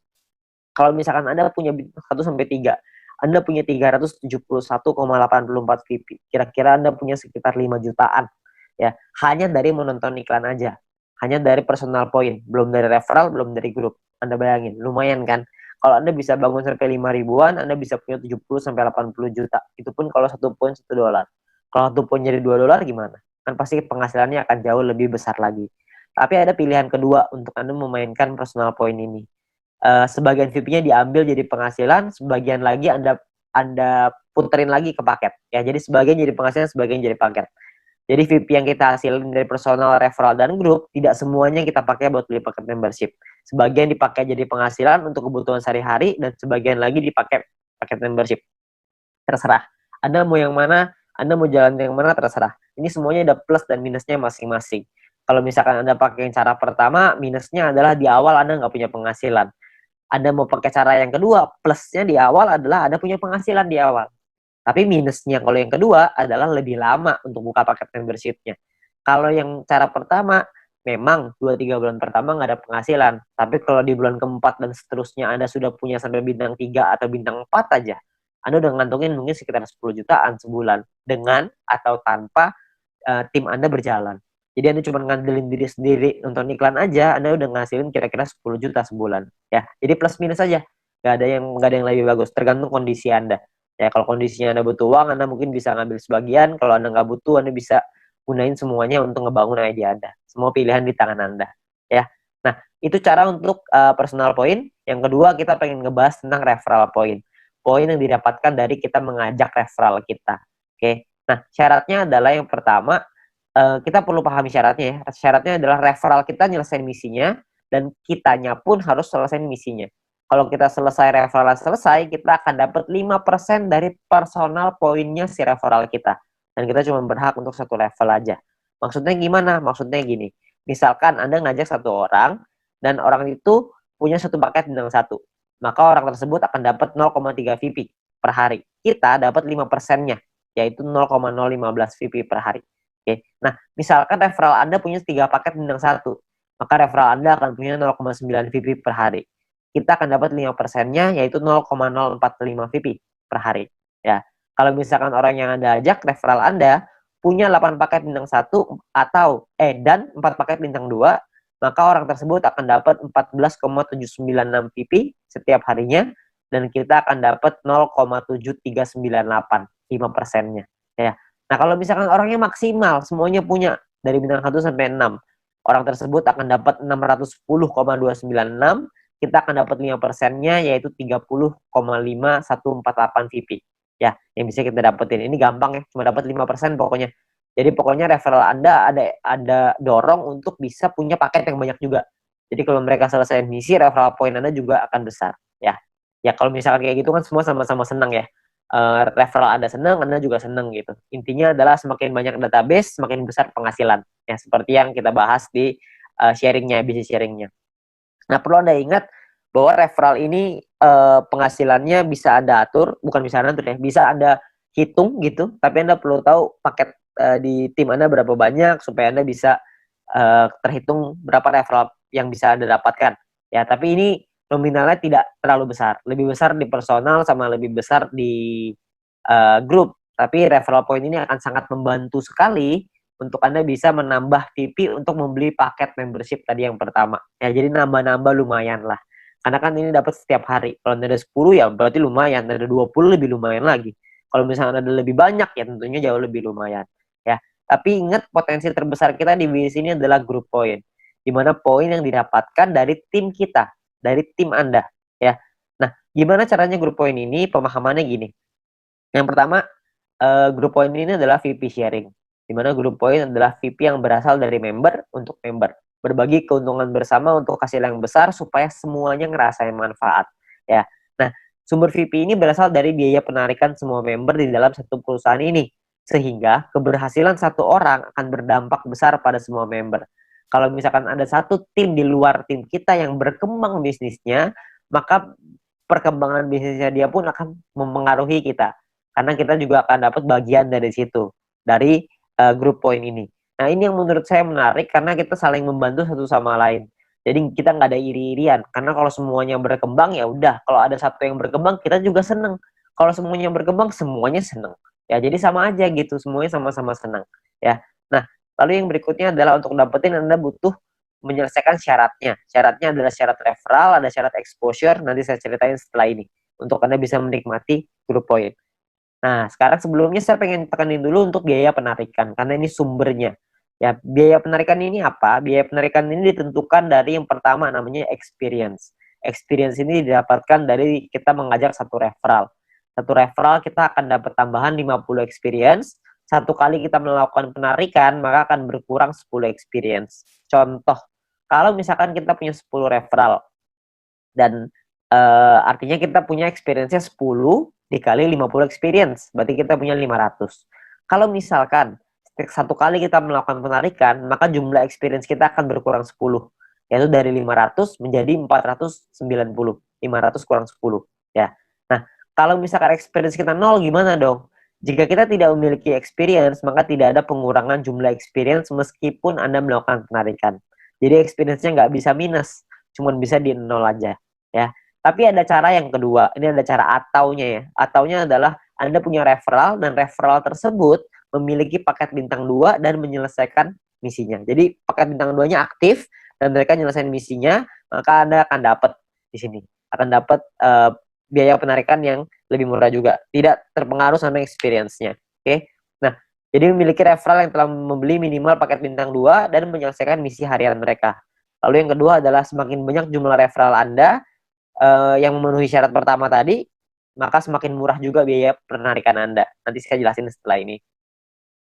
Kalau misalkan Anda punya bintang 1 sampai 3, Anda punya 371,84 VP. Kira-kira Anda punya sekitar 5 jutaan ya, hanya dari menonton iklan aja. Hanya dari personal point, belum dari referral, belum dari grup. Anda bayangin, lumayan kan? Kalau Anda bisa bangun sampai 5 ribuan, Anda bisa punya 70 sampai 80 juta. Itu pun kalau satu poin $1. Kalau satu poin jadi $2 gimana? Kan pasti penghasilannya akan jauh lebih besar lagi. Tapi ada pilihan kedua untuk Anda memainkan personal point ini. Sebagian VP-nya diambil jadi penghasilan, sebagian lagi Anda puterin lagi ke paket. Ya, jadi sebagian jadi penghasilan, sebagian jadi paket. Jadi VP yang kita hasilin dari personal, referral, dan grup, tidak semuanya kita pakai buat beli paket membership. Sebagian dipakai jadi penghasilan untuk kebutuhan sehari-hari, dan sebagian lagi dipakai paket membership. Terserah. Anda mau yang mana, Anda mau jalan yang mana terserah. Ini semuanya ada plus dan minusnya masing-masing. Kalau misalkan Anda pakai yang cara pertama, minusnya adalah di awal Anda nggak punya penghasilan. Anda mau pakai cara yang kedua, plusnya di awal adalah Anda punya penghasilan di awal. Tapi minusnya kalau yang kedua adalah lebih lama untuk buka paket membership-nya. Kalau yang cara pertama, memang 2-3 bulan pertama nggak ada penghasilan. Tapi kalau di bulan keempat dan seterusnya Anda sudah punya sampai bintang 3 atau bintang 4 aja, Anda udah ngantongin mungkin sekitar 10 jutaan sebulan dengan atau tanpa tim Anda berjalan. Jadi Anda cuma ngandelin diri sendiri nonton iklan aja, Anda udah ngasilin kira-kira 10 juta sebulan. Ya, jadi plus minus aja. Gak ada yang lebih bagus, tergantung kondisi Anda. Ya, kalau kondisinya Anda butuh uang, Anda mungkin bisa ngambil sebagian. Kalau Anda nggak butuh, Anda bisa gunain semuanya untuk ngebangun ide Anda. Semua pilihan di tangan Anda. Ya. Nah, itu cara untuk personal point. Yang kedua, kita pengen ngebahas tentang referral point. Poin yang didapatkan dari kita mengajak referral kita. Oke. Nah, syaratnya adalah yang pertama, kita perlu pahami syaratnya ya. Syaratnya adalah referral kita nyelesain misinya, dan kitanya pun harus selesai misinya. Kalau kita selesai referral selesai, kita akan dapat 5% dari personal poinnya si referral kita. Dan kita cuma berhak untuk satu level aja. Maksudnya gimana? Maksudnya gini. Misalkan Anda ngajak satu orang, dan orang itu punya satu paket bintang 1. Maka orang tersebut akan dapat 0,3 VP per hari. Kita dapat 5%-nya, yaitu 0,015 VP per hari. Oke. Nah, misalkan referral Anda punya 3 paket bintang 1, maka referral Anda akan punya 0,9 VP per hari. Kita akan dapat 5%-nya, yaitu 0,045 VP per hari. Ya. Kalau misalkan orang yang Anda ajak, referral Anda punya 8 paket bintang 1 dan 4 paket bintang 2, maka orang tersebut akan dapat 14,796 VP setiap harinya, dan kita akan dapat 0,7398, 5%-nya. Ya. Nah, kalau misalkan orangnya maksimal, semuanya punya dari bintang 1 sampai 6, orang tersebut akan dapat 610,296, kita akan dapat 5%-nya, yaitu 30,5148 VP. Ya, yang bisa kita dapetin. Ini gampang ya, cuma dapat 5% pokoknya. Jadi pokoknya referral Anda ada dorong untuk bisa punya paket yang banyak juga. Jadi kalau mereka selesai misi, referral point Anda juga akan besar. Ya, ya kalau misalkan kayak gitu kan semua sama-sama senang ya. Referral Anda senang, Anda juga senang gitu. Intinya adalah semakin banyak database, semakin besar penghasilan. Ya, seperti yang kita bahas di sharingnya, bisnis sharingnya. Nah, perlu Anda ingat bahwa referral ini penghasilannya bisa Anda atur, bukan bisa Anda atur ya, bisa Anda hitung gitu, tapi Anda perlu tahu paket di tim Anda berapa banyak supaya Anda bisa terhitung berapa referral yang bisa Anda dapatkan. Ya, tapi ini nominalnya tidak terlalu besar. Lebih besar di personal sama lebih besar di grup. Tapi referral point ini akan sangat membantu sekali untuk Anda bisa menambah VP untuk membeli paket membership tadi yang pertama. Ya, jadi nambah-nambah lumayan lah. Karena kan ini dapat setiap hari. Kalau ada 10 ya berarti lumayan. Ada 20 lebih lumayan lagi. Kalau misalnya ada lebih banyak ya tentunya jauh lebih lumayan. Ya, tapi ingat potensi terbesar kita di bisnis ini adalah group point. Di mana poin yang didapatkan dari tim kita, dari tim Anda. Ya. Nah, gimana caranya group point ini? Pemahamannya gini. Yang pertama, group point ini adalah VP sharing, di mana group point adalah VP yang berasal dari member untuk member. Berbagi keuntungan bersama untuk hasil yang besar supaya semuanya ngerasain manfaat. Ya. Nah, sumber VP ini berasal dari biaya penarikan semua member di dalam satu perusahaan ini. Sehingga keberhasilan satu orang akan berdampak besar pada semua member. Kalau misalkan ada satu tim di luar tim kita yang berkembang bisnisnya, maka perkembangan bisnisnya dia pun akan mempengaruhi kita. Karena kita juga akan dapat bagian dari situ, dari group point ini. Nah, ini yang menurut saya menarik karena kita saling membantu satu sama lain. Jadi kita nggak ada iri-irian. Karena kalau semuanya berkembang ya udah. Kalau ada satu yang berkembang kita juga seneng. Kalau semuanya berkembang semuanya seneng. Ya jadi sama aja gitu. Semuanya sama-sama senang. Ya. Nah, lalu yang berikutnya adalah untuk dapetin Anda butuh menyelesaikan syaratnya. Syaratnya adalah syarat referral, ada syarat exposure. Nanti saya ceritain setelah ini. Untuk Anda bisa menikmati group point. Nah, sekarang sebelumnya saya pengen tekanin dulu untuk biaya penarikan, karena ini sumbernya. Ya, biaya penarikan ini apa? Biaya penarikan ini ditentukan dari yang pertama namanya experience. Experience ini didapatkan dari kita mengajak satu referral. Satu referral kita akan dapat tambahan 50 experience. Satu kali kita melakukan penarikan, maka akan berkurang 10 experience. Contoh, kalau misalkan kita punya 10 referral, dan artinya kita punya experience-nya 10 dikali 50 experience, berarti kita punya 500. Kalau misalkan satu kali kita melakukan penarikan, maka jumlah experience kita akan berkurang 10, yaitu dari 500 menjadi 490. 500 kurang 10, ya. Nah, kalau misalkan experience kita 0, gimana dong? Jika kita tidak memiliki experience, maka tidak ada pengurangan jumlah experience meskipun Anda melakukan penarikan. Jadi experience-nya nggak bisa minus, cuma bisa di 0 aja, ya. Tapi ada cara yang kedua, ini ada cara ataunya ya. Ataunya adalah Anda punya referral, dan referral tersebut memiliki paket bintang 2 dan menyelesaikan misinya. Jadi paket bintang 2-nya aktif dan mereka menyelesaikan misinya, maka Anda akan dapat di sini. Akan dapat biaya penarikan yang lebih murah juga. Tidak terpengaruh sama experience-nya. Oke. Nah, jadi memiliki referral yang telah membeli minimal paket bintang 2 dan menyelesaikan misi harian mereka. Lalu yang kedua adalah semakin banyak jumlah referral Anda yang memenuhi syarat pertama tadi, maka semakin murah juga biaya penarikan Anda. Nanti saya jelasin setelah ini.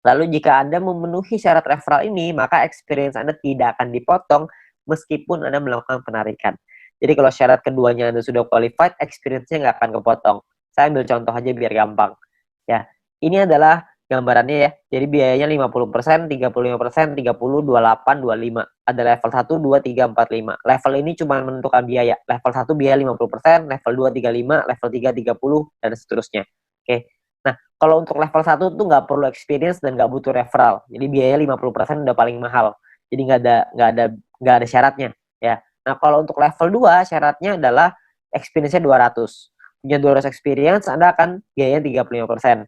Lalu jika Anda memenuhi syarat referral ini, maka experience Anda tidak akan dipotong meskipun Anda melakukan penarikan. Jadi kalau syarat keduanya Anda sudah qualified, experience-nya nggak akan kepotong. Saya ambil contoh aja biar gampang. Ya, ini adalah gambarannya ya. Jadi biayanya 50%, 35%, 30, 28, 25. Ada level 1, 2, 3, 4, 5. Level ini cuma menentukan biaya. Level 1 biaya 50%, level 2 35, level 3 30, dan seterusnya. Oke. Nah, kalau untuk level 1 tuh nggak perlu experience dan nggak butuh referral. Jadi biaya 50% udah paling mahal. Jadi nggak ada syaratnya ya. Nah, kalau untuk level 2 syaratnya adalah experience-nya 200. Punya 200 experience, Anda akan biayanya 35%.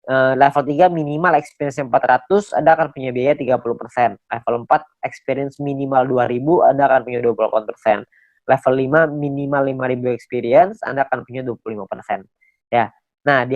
Level 3 minimal experience 400, Anda akan punya biaya 30%. Level 4 experience minimal 2000, Anda akan punya 28%. Level 5 minimal 5000 experience, Anda akan punya 25%. Ya. Nah, di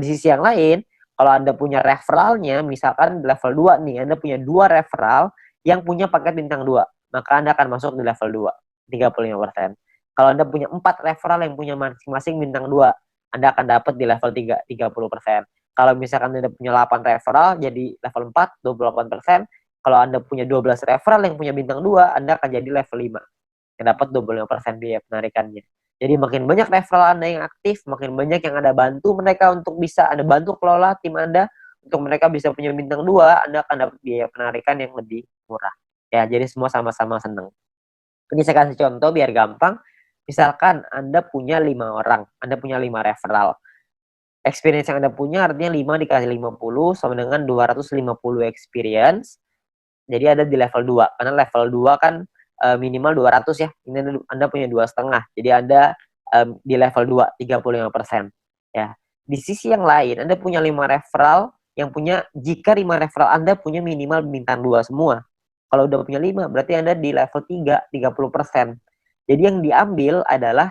sisi yang lain, kalau Anda punya referralnya, misalkan di level 2 nih, Anda punya 2 referral yang punya paket bintang 2, maka Anda akan masuk di level 2, 35%. Kalau Anda punya 4 referral yang punya masing-masing bintang 2, Anda akan dapat di level 3, 30%. Kalau misalkan Anda punya 8 referral, jadi level 4, 28%. Kalau Anda punya 12 referral yang punya bintang 2, Anda akan jadi level 5, yang dapat 25% biaya penarikannya. Jadi makin banyak referral Anda yang aktif, makin banyak yang Anda bantu mereka untuk bisa Anda bantu kelola tim Anda untuk mereka bisa punya bintang 2, Anda akan dapat biaya penarikan yang lebih murah. Ya, jadi semua sama-sama senang. Ini saya kasih contoh biar gampang. Misalkan Anda punya 5 orang, Anda punya 5 referral. Experience yang Anda punya artinya 5 dikasih 50 sama dengan 250 experience. Jadi ada di level 2. Karena level 2 kan minimal 200 ya. Ini Anda punya 2,5. Jadi Anda di level 2, 35%. Ya. Di sisi yang lain, Anda punya 5 referral yang punya, jika 5 referral Anda punya minimal bintang 2 semua. Kalau udah punya 5, berarti Anda di level 3, 30%. Jadi yang diambil adalah,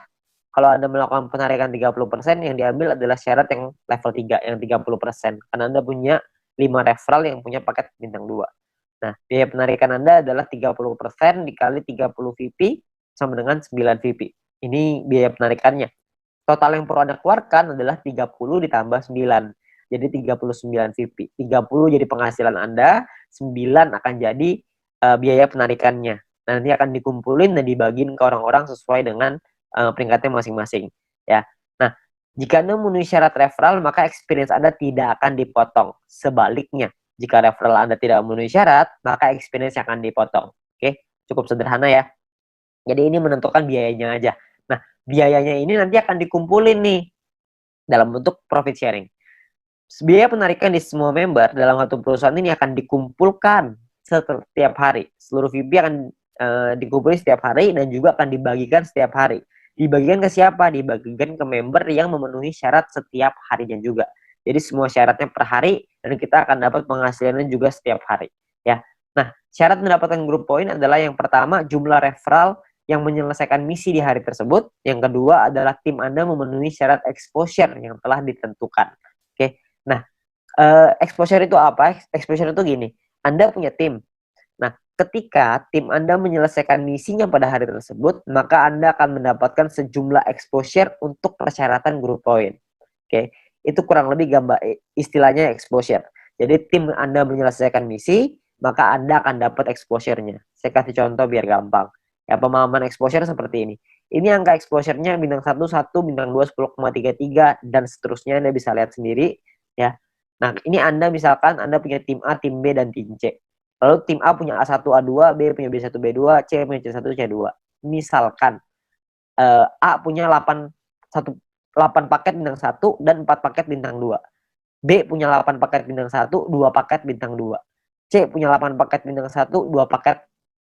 kalau Anda melakukan penarikan 30%, yang diambil adalah syarat yang level 3, yang 30%. Karena Anda punya 5 referral yang punya paket bintang 2. Nah, biaya penarikan Anda adalah 30% dikali 30 VP sama dengan 9 VP. Ini biaya penarikannya. Total yang perlu Anda keluarkan adalah 30 ditambah 9. Jadi 39 VP. 30 jadi penghasilan Anda, 9 akan jadi biaya penarikannya. Nanti akan dikumpulin dan dibagiin ke orang-orang sesuai dengan peringkatnya masing-masing. Ya. Nah, jika Anda memenuhi syarat referral, maka experience Anda tidak akan dipotong. Sebaliknya, jika referral Anda tidak memenuhi syarat, maka experience akan dipotong. Oke, cukup sederhana ya. Jadi ini menentukan biayanya aja. Nah, biayanya ini nanti akan dikumpulin nih dalam bentuk profit sharing. Biaya penarikan di semua member dalam satu perusahaan ini akan dikumpulkan setiap hari. Seluruh VP akan dikumpulkan setiap hari dan juga akan dibagikan setiap hari. Dibagikan ke siapa? Dibagikan ke member yang memenuhi syarat setiap harinya juga. Jadi semua syaratnya per hari dan kita akan dapat penghasilannya juga setiap hari. Ya. Nah, syarat mendapatkan group point adalah yang pertama jumlah referral yang menyelesaikan misi di hari tersebut. Yang kedua adalah tim Anda memenuhi syarat exposure yang telah ditentukan. Oke. Nah, exposure itu apa? Exposure itu gini, Anda punya tim. Nah, ketika tim Anda menyelesaikan misinya pada hari tersebut, maka Anda akan mendapatkan sejumlah exposure untuk persyaratan group point. Oke, itu kurang lebih gambar istilahnya exposure. Jadi tim Anda menyelesaikan misi, maka Anda akan dapat exposure-nya. Saya kasih contoh biar gampang. Ya, pemahaman exposure seperti ini. Ini angka exposure-nya bintang 1, 1, bintang 2, 10,33, dan seterusnya. Anda bisa lihat sendiri. Ya. Nah, ini Anda misalkan Anda punya tim A, tim B, dan tim C. Lalu tim A punya A1, A2, B punya B1, B2, C punya C1, C2. Misalkan A punya 8 paket bintang 1 dan 4 paket bintang 2. B punya 8 paket bintang 1, 2 paket bintang 2. C punya 8 paket bintang 1, 2 paket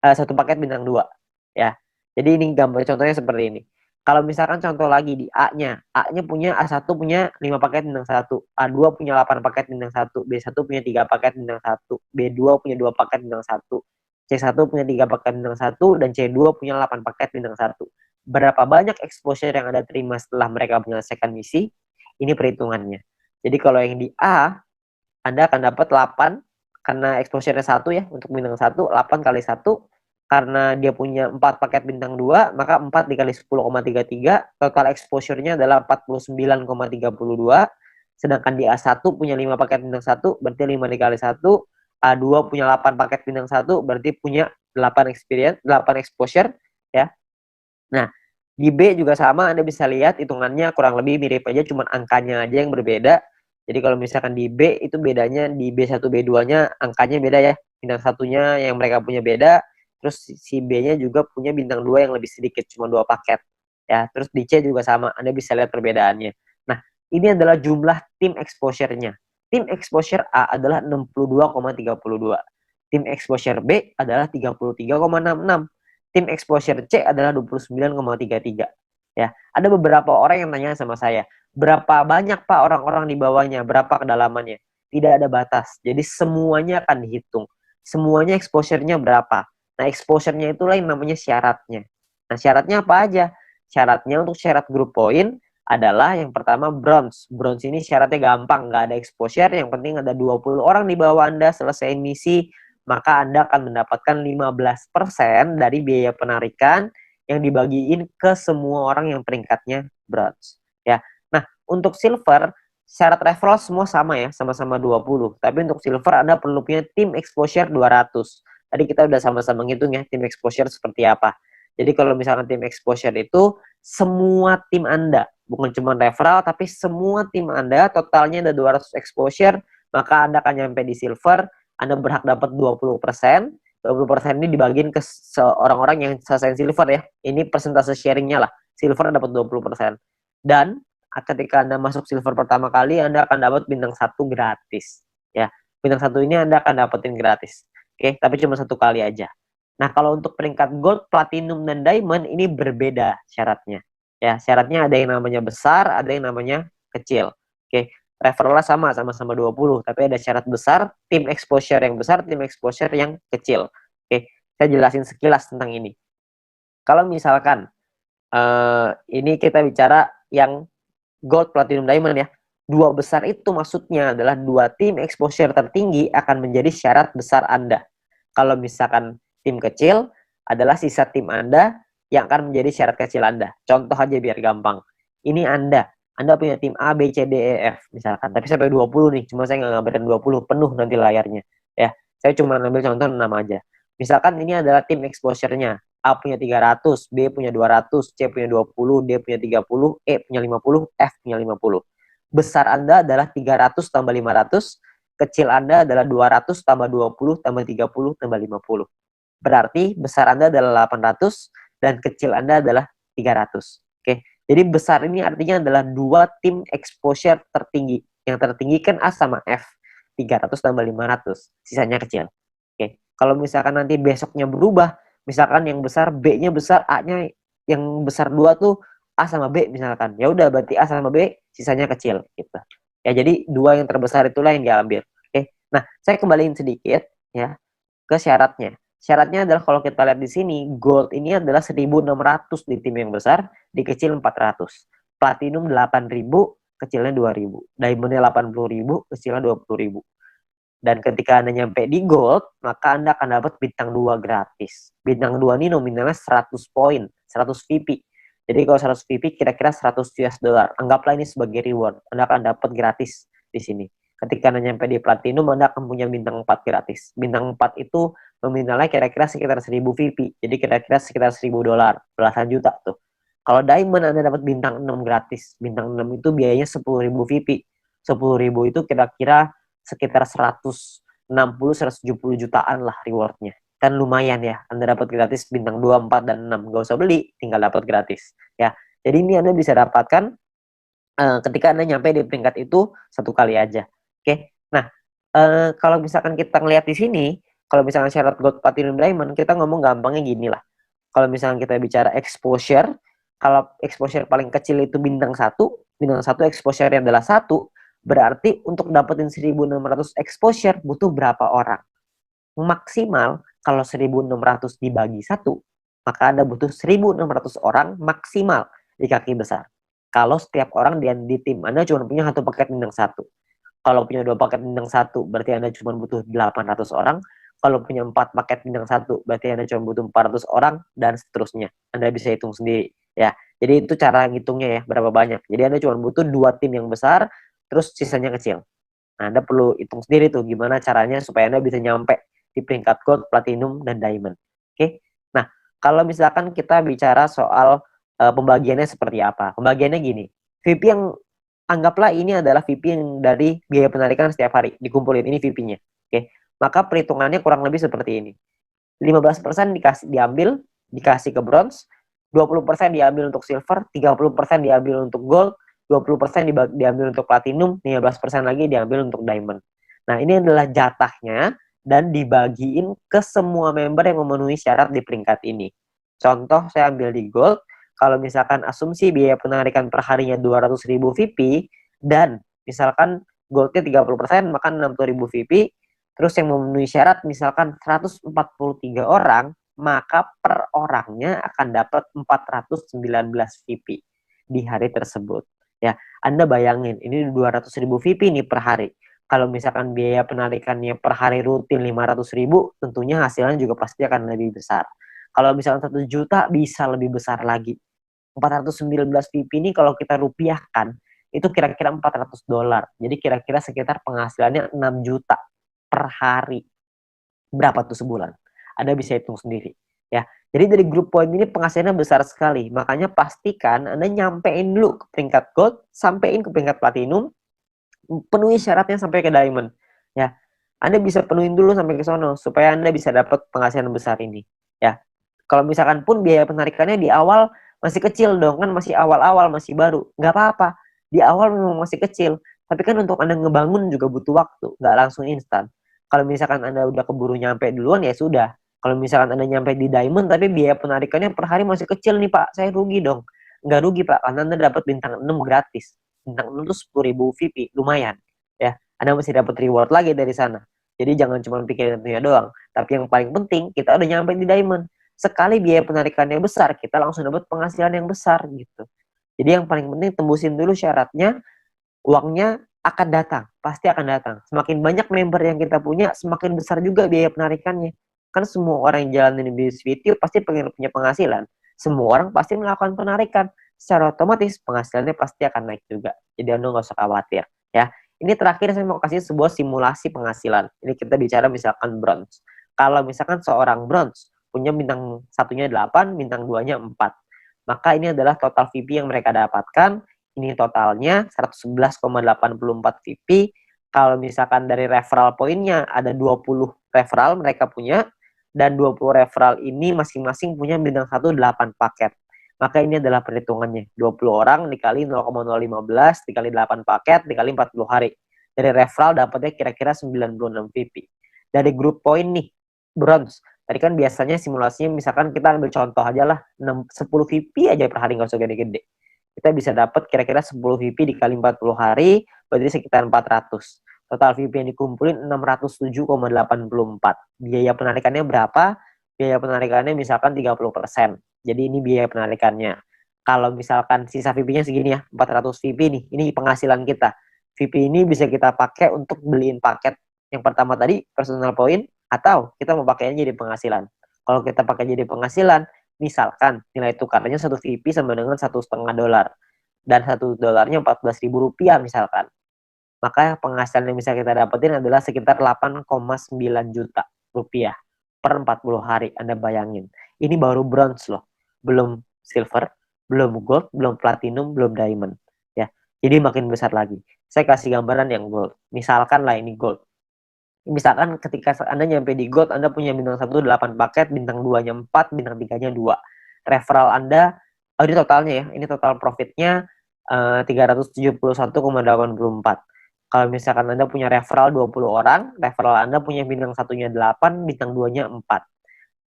1 paket bintang 2. Ya. Jadi ini gambar contohnya seperti ini. Kalau misalkan contoh lagi di A-nya punya A1 punya 5 paket bintang 1, A2 punya 8 paket bintang 1, B1 punya 3 paket bintang 1, B2 punya 2 paket bintang 1, C1 punya 3 paket bintang 1, dan C2 punya 8 paket bintang 1. Berapa banyak exposure yang Anda terima setelah mereka menyelesaikan misi? Ini perhitungannya. Jadi kalau yang di A, Anda akan dapat 8 karena exposure-nya 1 ya untuk bintang 1, 8 kali 1 karena dia punya 4 paket bintang 2, maka 4 dikali 10,33, total exposure-nya adalah 49,32. Sedangkan di A1 punya 5 paket bintang 1, berarti 5 dikali 1, A2 punya 8 paket bintang 1, berarti punya 8 exposure ya. Nah, di B juga sama, Anda bisa lihat hitungannya kurang lebih mirip aja, cuma angkanya aja yang berbeda. Jadi kalau misalkan di B itu bedanya di B1, B2-nya angkanya beda ya. Bintang satunya yang mereka punya beda, terus si B-nya juga punya bintang 2 yang lebih sedikit, cuma 2 paket. Ya, terus di C juga sama, Anda bisa lihat perbedaannya. Nah, ini adalah jumlah tim exposure-nya. Tim exposure A adalah 62,32. Tim exposure B adalah 33,66. Tim exposure C adalah 29,33. Ya, ada beberapa orang yang nanya sama saya, berapa banyak Pak orang-orang di bawahnya, berapa kedalamannya? Tidak ada batas. Jadi semuanya akan dihitung. Semuanya exposure-nya berapa? Nah, exposure-nya itulah yang namanya syaratnya. Nah, syaratnya apa aja? Syaratnya untuk syarat group point adalah yang pertama bronze. Bronze ini syaratnya gampang, nggak ada exposure, yang penting ada 20 orang di bawah Anda selesai misi, maka Anda akan mendapatkan 15% dari biaya penarikan yang dibagiin ke semua orang yang peringkatnya bronze. Ya. Nah, untuk silver, syarat referral semua sama ya, sama-sama 20. Tapi untuk silver Anda perlu punya tim exposure 200. Tadi kita udah sama-sama ngitung ya, tim exposure seperti apa. Jadi kalau misalkan tim exposure itu semua tim Anda, bukan cuma referral, tapi semua tim Anda totalnya ada 200 exposure, maka Anda akan nyampe di silver. Anda berhak dapat 20%. 20% ini dibagiin ke orang-orang yang selesai silver ya. Ini persentase sharingnya lah. Silver dapat 20%. Dan ketika Anda masuk silver pertama kali, Anda akan dapat bintang 1 gratis. Ya, bintang 1 ini Anda akan dapetin gratis. Oke, tapi cuma 1 kali aja. Nah, kalau untuk peringkat gold, platinum, dan diamond ini berbeda syaratnya. Ya, syaratnya ada yang namanya besar, ada yang namanya kecil. Oke, referralnya sama-sama 20, tapi ada syarat besar, tim exposure yang besar, tim exposure yang kecil. Oke, saya jelasin sekilas tentang ini. Kalau misalkan ini kita bicara yang gold, platinum, diamond ya. Dua besar itu maksudnya adalah dua tim exposure tertinggi akan menjadi syarat besar Anda. Kalau misalkan tim kecil adalah sisa tim Anda yang akan menjadi syarat kecil Anda. Contoh aja biar gampang. Ini Anda punya tim A, B, C, D, E, F misalkan. Tapi sampai 20 nih, cuma saya nggak ngambilin 20, penuh nanti layarnya. Ya, saya cuma ambil contoh 6 aja. Misalkan ini adalah tim exposure-nya. A punya 300, B punya 200, C punya 20, D punya 30, E punya 50, F punya 50. Besar Anda adalah 300 tambah 500, kecil Anda adalah 200 tambah 20 tambah 30 tambah 50. Berarti besar Anda adalah 800 dan kecil Anda adalah 300. Oke. Jadi besar ini artinya adalah dua tim exposure tertinggi. Yang tertinggi kan A sama F. 300 tambah 500, sisanya kecil. Oke. Kalau misalkan nanti besoknya berubah, misalkan yang besar B-nya besar, A-nya yang besar 2 tuh A sama B misalkan. Ya udah berarti A sama B sisanya kecil gitu. Ya jadi dua yang terbesar itulah yang diambil. Oke. Nah, saya kembaliin sedikit ya ke syaratnya. Syaratnya adalah kalau kita lihat di sini, gold ini adalah 1.600 di tim yang besar, di kecil 400. Platinum 8.000, kecilnya 2.000. Diamondnya 80.000, kecilnya 20.000. Dan ketika Anda nyampe di gold, maka Anda akan dapat bintang 2 gratis. Bintang 2 ini nominalnya 100 poin, 100 VP. Jadi kalau 100 VP kira-kira 100 US dollar. Anggaplah ini sebagai reward. Anda akan dapat gratis di sini. Ketika Anda nyampe di platinum, Anda akan punya bintang 4 gratis. Bintang 4 itu nominalnya kira-kira sekitar 1000 VP. Jadi kira-kira sekitar 1000 dolar, belasan juta tuh. Kalau diamond Anda dapat bintang 6 gratis. Bintang 6 itu biayanya 10.000 VP. 10.000 itu kira-kira sekitar 160-170 jutaan lah rewardnya. Kan lumayan ya, Anda dapat gratis bintang 2, 4, dan 6. Gak usah beli, tinggal dapat gratis. Ya, jadi ini Anda bisa dapatkan ketika Anda nyampe di peringkat itu satu kali aja. Oke, nah kalau misalkan kita ngelihat di sini, kalau misalkan syarat gold, platinum, diamond, kita ngomong gampangnya gini lah. Kalau misalkan kita bicara exposure, kalau exposure paling kecil itu bintang 1 exposure-nya adalah 1, berarti untuk dapetin 1.600 exposure butuh berapa orang? Maksimal kalau 1.600 dibagi 1, maka Anda butuh 1.600 orang maksimal di kaki besar. Kalau setiap orang di tim Anda cuma punya satu paket bintang 1. Kalau punya 2 paket bintang 1, berarti Anda cuma butuh 800 orang. Kalau punya 4 paket bintang 1, berarti Anda cuma butuh 400 orang, dan seterusnya. Anda bisa hitung sendiri. Ya, jadi itu cara ngitungnya ya, berapa banyak. Jadi Anda cuma butuh 2 tim yang besar, terus sisanya kecil. Nah, Anda perlu hitung sendiri tuh gimana caranya supaya Anda bisa nyampe di peringkat gold, platinum, dan diamond. Oke. Nah, kalau misalkan kita bicara soal pembagiannya seperti apa. Pembagiannya gini. VIP yang anggaplah ini adalah VIP yang dari biaya penarikan setiap hari. Dikumpulin, ini VIP-nya. Oke. Maka perhitungannya kurang lebih seperti ini. 15% dikasih ke bronze, 20% diambil untuk silver, 30% diambil untuk gold, 20% diambil untuk platinum, 15% lagi diambil untuk diamond. Nah, ini adalah jatahnya dan dibagiin ke semua member yang memenuhi syarat di peringkat ini. Contoh, saya ambil di gold, kalau misalkan asumsi biaya penarikan per harinya 200.000 VIP, dan misalkan goldnya 30%, maka 60.000 VIP, terus yang memenuhi syarat misalkan 143 orang, maka per orangnya akan dapat 419 VIP di hari tersebut. Ya, Anda bayangin, ini 200.000 VIP nih per hari. Kalau misalkan biaya penarikannya per hari rutin 500.000, tentunya hasilnya juga pasti akan lebih besar. Kalau misalkan 1 juta, bisa lebih besar lagi. 419 VIP ini kalau kita rupiahkan, itu kira-kira $400. Jadi kira-kira sekitar penghasilannya 6 juta per hari. Berapa tuh sebulan? Anda bisa hitung sendiri. Ya, jadi dari grup poin ini penghasilannya besar sekali. Makanya pastikan Anda nyampein dulu ke peringkat gold, sampein ke peringkat platinum, penuhi syaratnya sampai ke diamond. Ya, Anda bisa penuhin dulu sampai ke sono supaya Anda bisa dapat penghasilan besar ini. Ya, kalau misalkan pun biaya penarikannya di awal masih kecil dong, kan masih awal-awal, masih baru. Nggak apa-apa, di awal memang masih kecil. Tapi kan untuk Anda ngebangun juga butuh waktu, nggak langsung instan. Kalau misalkan Anda udah keburu nyampe duluan, ya sudah. Kalau misalkan Anda nyampe di diamond, tapi biaya penarikannya per hari masih kecil nih Pak, saya rugi dong. Nggak rugi Pak, karena Anda dapat bintang 6 gratis. Bintang 6 itu 10.000 VIP, lumayan. Ya, Anda masih dapat reward lagi dari sana. Jadi jangan cuma pikirin tentunya doang. Tapi yang paling penting, kita udah nyampe di diamond. Sekali biaya penarikannya besar, kita langsung dapat penghasilan yang besar gitu. Jadi yang paling penting tembusin dulu syaratnya, uangnya akan datang, pasti akan datang. Semakin banyak member yang kita punya, semakin besar juga biaya penarikannya. Kan semua orang yang jalanin bisnis video pasti pengen punya penghasilan. Semua orang pasti melakukan penarikan. Secara otomatis penghasilannya pasti akan naik juga. Jadi Anda nggak usah khawatir. Ya, ini terakhir saya mau kasih sebuah simulasi penghasilan. Ini kita bicara misalkan bronze. Kalau misalkan seorang bronze punya bintang satunya 8, bintang 2-nya 4. Maka ini adalah total VIP yang mereka dapatkan. Ini totalnya 111,84 VIP. Kalau misalkan dari referral poinnya ada 20 referral mereka punya, dan 20 referral ini masing-masing punya bintang 1 8 paket. Maka ini adalah perhitungannya. 20 orang dikali 0,015 dikali 8 paket dikali 40 hari. Dari referral dapatnya kira-kira 96 VIP. Dari grup poin nih, bronze. Tadi kan biasanya simulasinya misalkan kita ambil contoh aja lah, 10 VIP aja per hari, nggak usah gede-gede. Kita bisa dapat kira-kira 10 VIP dikali 40 hari, berarti sekitar 400. Total VIP yang dikumpulin 607,84. Biaya penarikannya berapa? Biaya penarikannya misalkan 30%. Jadi ini biaya penarikannya. Kalau misalkan sisa VIP-nya segini ya, 400 VIP nih, ini penghasilan kita. VIP ini bisa kita pakai untuk beliin paket yang pertama tadi, personal point, atau kita mau pakainya jadi penghasilan. Kalau kita pakai jadi penghasilan, misalkan nilai tukarnya 1 VIP sama dengan $1,5, dan $1 $14.000 misalkan, maka penghasilan yang bisa kita dapetin adalah sekitar 8,9 juta rupiah per 40 hari. Anda bayangin, ini baru bronze loh, belum silver, belum gold, belum platinum, belum diamond. Ya, jadi makin besar lagi. saya kasih gambaran yang gold. Misalkan lah ini gold. Misalkan ketika Anda nyampe di gold, Anda punya bintang 1 8 paket, bintang 2-nya 4, bintang 3-nya 2. Referral Anda, ini totalnya ya, ini total profitnya 371,84. Kalau misalkan Anda punya referral 20 orang, referral Anda punya bintang 1-nya 8, bintang 2-nya 4.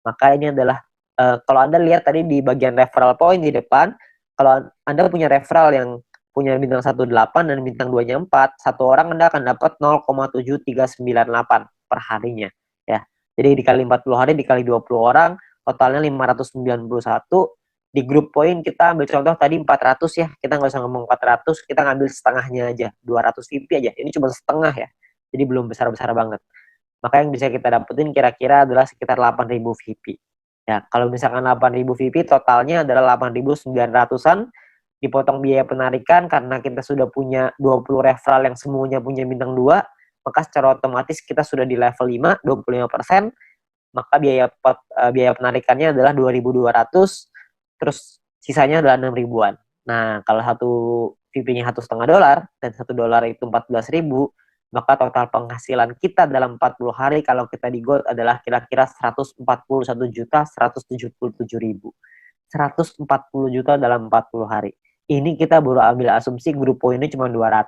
Maka ini adalah, kalau Anda lihat tadi di bagian referral point di depan, kalau Anda punya referral yang punya bintang 1 8 dan bintang 2-nya 4, satu orang Anda akan dapat 0,7398 per harinya ya. Jadi dikali 40 hari dikali 20 orang, totalnya 591. Di grup poin kita ambil contoh tadi 400 ya. Kita nggak usah ngomong 400, kita ngambil setengahnya aja, 200 VP aja. Ini cuma setengah ya. Jadi belum besar-besar banget. Maka yang bisa kita dapetin kira-kira adalah sekitar 8.000 VP. Ya, kalau misalkan 8.000 VP totalnya adalah 8.900-an, dipotong biaya penarikan karena kita sudah punya 20 referral yang semuanya punya bintang 2, maka secara otomatis kita sudah di level 5, 25%, maka biaya penarikannya adalah 2.200, terus sisanya adalah 6 ribuan. Nah, kalau satu VP-nya $1,5 dan $1 itu 14.000, maka total penghasilan kita dalam 40 hari kalau kita di gold adalah kira-kira 141.177.000. 140 juta dalam 40 hari. Ini kita baru ambil asumsi grup poinnya cuma 200.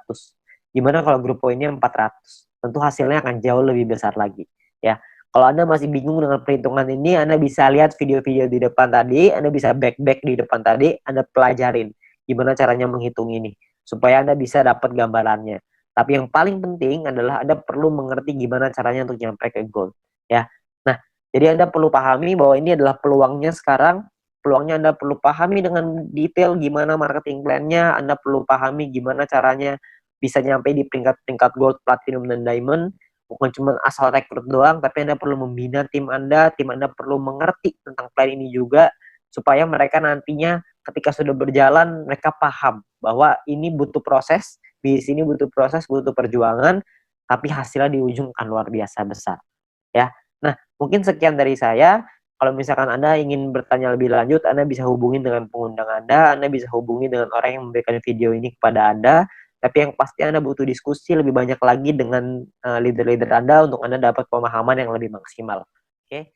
Gimana kalau grup poinnya 400? Tentu hasilnya akan jauh lebih besar lagi. Ya, kalau Anda masih bingung dengan perhitungan ini, Anda bisa lihat video-video di depan tadi, Anda bisa back di depan tadi, Anda pelajarin gimana caranya menghitung ini supaya Anda bisa dapat gambarannya. Tapi yang paling penting adalah Anda perlu mengerti gimana caranya untuk nyampe ke goal, ya. Nah, jadi Anda perlu pahami bahwa ini adalah peluangnya sekarang. Peluangnya Anda perlu pahami dengan detail gimana marketing plan-nya, Anda perlu pahami gimana caranya bisa nyampe di peringkat-peringkat gold, platinum, dan diamond. Bukan cuma asal rekrut doang, tapi Anda perlu membina tim Anda perlu mengerti tentang plan ini juga, supaya mereka nantinya ketika sudah berjalan, mereka paham bahwa ini butuh proses, di sini butuh proses, butuh perjuangan, tapi hasilnya di ujung akan luar biasa besar. Ya, nah mungkin sekian dari saya. Kalau misalkan Anda ingin bertanya lebih lanjut, Anda bisa hubungi dengan pengundang Anda bisa hubungi dengan orang yang memberikan video ini kepada Anda. Tapi yang pasti Anda butuh diskusi lebih banyak lagi dengan leader-leader Anda untuk Anda dapat pemahaman yang lebih maksimal. Oke.